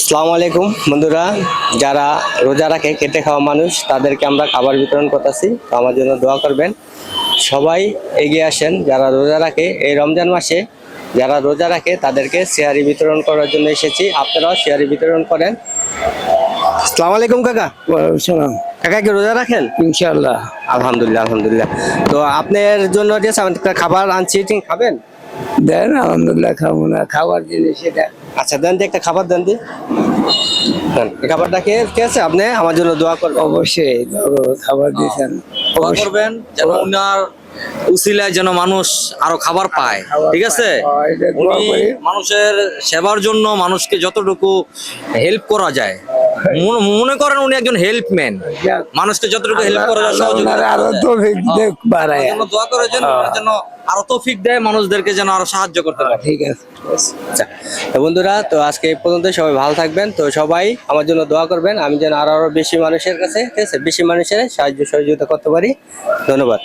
আসসালামু আলাইকুম বন্ধুরা, যারা রোজা রাখে খেটে খাওয়া মানুষ তাদেরকে আমরা খাবার বিতরণ করতেছি। তো আমার জন্য দোয়া করবেন, সবাই এগিয়ে আসেন। যারা রোজা রাখে এই রমজান মাসে, যারা রোজা রাখে তাদেরকে সিহারি বিতরণ করার জন্য এসেছি। আপনারাও সিহারি বিতরণ করেন। আসসালামু আলাইকুম কাকা। সালাম। কাকা কি রোজা রাখেন? ইনশাআল্লাহ। আলহামদুলিল্লাহ আলহামদুলিল্লাহ। তো আপনার জন্য যে খাবার আনছি, ঠিক খাবেন? দেন, আলহামদুলিল্লাহ। খাবো না, খাবার জিনিস এটা। আচ্ছা দেন দি, একটা খাবার দেন দি। দেন, এই খাবারটা খেয়ে ঠিক আছে, আপনি আমার জন্য দোয়া করবেন। অবশ্যই খাবার দিয়েছেন। দোয়া করবেন যেন উনার উসিলায় যেন মানুষ আরো খাবার পায়। ঠিক আছে, উনি মানুষের সেবার জন্য মানুষকে যতটুকু হেল্প করা যায়, মনে করেন উনি একজন হেল্পম্যান, মানুষকে যতটুকু হেল্প করা যায় সহযোগিতা আরো তৌফিক দেখ বাড়ায়। জন্য দোয়া করে যেন আরো তৌফিক দেয়, মানুষদেরকে যেন আরো সাহায্য করতে পারে। ঠিক আছে। আচ্ছা তো বন্ধুরা, তো আজকে এই পর্যন্ত। সবাই ভালো থাকবেন। তো সবাই আমার জন্য দোয়া করবেন, আমি যেন আরো বেশি মানুষের কাছে, ঠিক আছে, বেশি মানুষের সাহায্য সহযোগিতা করতে পারি। ধন্যবাদ।